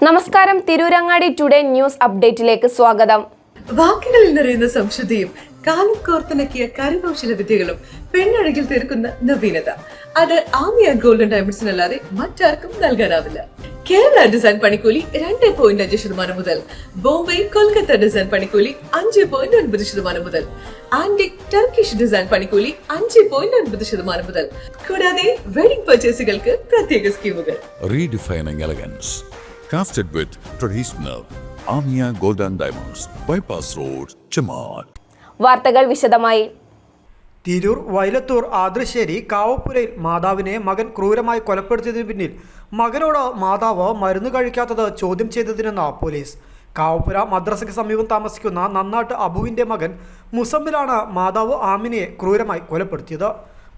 നമസ്കാരം, Tirurangadi today news അപ്ഡേറ്റിലേക്ക് സ്വാഗതം. വാക്കുകളിൽ നിറയുന്ന സംശുദ്ധിയും കാലം കോർത്തിണക്കിയ കരകൗശല വിദ്യകളും പെണ്ണഴകിൽ തീർക്കുന്ന നവീനത അത് ആമിയ ഗോൾഡൻ ഡയമണ്ട്സിനല്ലാതെ മറ്റാർക്കും നൽകാനാവില്ല. കേരള ഡിസൈൻ പണിക്കൂലി 2.5% മുതൽ, ബോംബെ കൊൽക്കത്ത ഡിസൈൻ പണിക്കൂലി 5.9% മുതൽ, ആന്റിക് ടർക്കിഷ് ഡിസൈൻ പണിക്കൂലി 5.9% മുതൽ, കൂടാതെ വെഡിംഗ് പർച്ചേസുകൾക്ക് പ്രത്യേക സ്കീമുകൾ. Redefining elegance, crafted with traditional Amia Golden Diamonds, Bypass Road, Chamat. വാർത്തകൾ വിശദമായി. തിരൂർ വൈലത്തൂർ ആദ്രശ്ശേരി കാവപ്പുരയിൽ മാതാവിനെ മകൻ ക്രൂരമായി കൊലപ്പെടുത്തിയതിനു പിന്നിൽ മകനോട് മാതാവ് മരുന്ന് കഴിക്കാത്തത് ചോദ്യം ചെയ്തതിനെന്ന് പോലീസ്. കാവപ്പുര മദ്രസയ്ക്ക് സമീപം താമസിക്കുന്ന നന്നാട്ട് അബുവിൻ്റെ മകൻ മുസമ്മിലാണ് മാതാവ് ആമിനയെ ക്രൂരമായി കൊലപ്പെടുത്തിയത്.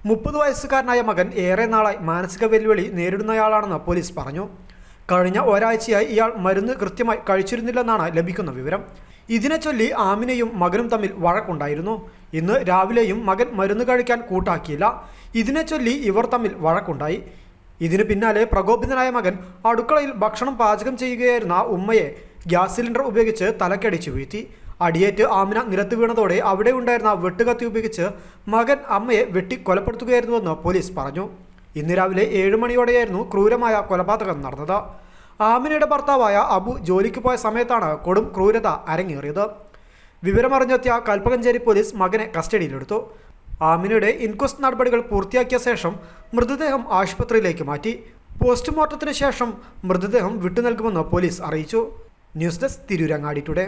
30 വയസ്സുകാരനായ മകൻ ഏറെ നാളായി മാനസിക വെല്ലുവിളി നേരിടുന്നയാളാണെന്ന് പോലീസ് പറഞ്ഞു. കഴിഞ്ഞ ഒരാഴ്ചയായി ഇയാൾ മരുന്ന് കൃത്യമായി കഴിച്ചിരുന്നില്ലെന്നാണ് ലഭിക്കുന്ന വിവരം. ഇതിനെ ചൊല്ലി ആമിനയും മകനും തമ്മിൽ വഴക്കുണ്ടായിരുന്നു. ഇന്ന് രാവിലെയും മകൻ മരുന്ന് കഴിക്കാൻ കൂട്ടാക്കിയില്ല. ഇതിനെ ചൊല്ലി ഇവർ തമ്മിൽ വഴക്കുണ്ടായി. ഇതിന് പിന്നാലെ പ്രകോപിതനായ മകൻ അടുക്കളയിൽ ഭക്ഷണം പാചകം ചെയ്യുകയായിരുന്ന ഉമ്മയെ ഗ്യാസ് സിലിണ്ടർ ഉപയോഗിച്ച് തലക്കടിച്ചു വീഴ്ത്തി. അടിയേറ്റ് ആമിന നിലത്ത് വീണതോടെ അവിടെ ഉണ്ടായിരുന്ന വെട്ടുകത്തി ഉപയോഗിച്ച് മകൻ അമ്മയെ വെട്ടി കൊലപ്പെടുത്തുകയായിരുന്നുവെന്ന് പോലീസ് പറഞ്ഞു. ഇന്ന് രാവിലെ 7 മണിയോടെയായിരുന്നു ക്രൂരമായ കൊലപാതകം നടന്നത്. ആമിനയുടെ ഭർത്താവായ അബു ജോലിക്ക് പോയ സമയത്താണ് കൊടും ക്രൂരത അരങ്ങേറിയത്. വിവരമറിഞ്ഞെത്തിയ കൽപ്പകഞ്ചേരി പോലീസ് മകനെ കസ്റ്റഡിയിലെടുത്തു. ആമിനയുടെ ഇൻക്വസ്റ്റ് നടപടികൾ പൂർത്തിയാക്കിയ ശേഷം മൃതദേഹം ആശുപത്രിയിലേക്ക് മാറ്റി. പോസ്റ്റ്മോർട്ടത്തിന് ശേഷം മൃതദേഹം വിട്ടുനൽകുമെന്ന് പോലീസ് അറിയിച്ചു. News desk, Tirurangadi today.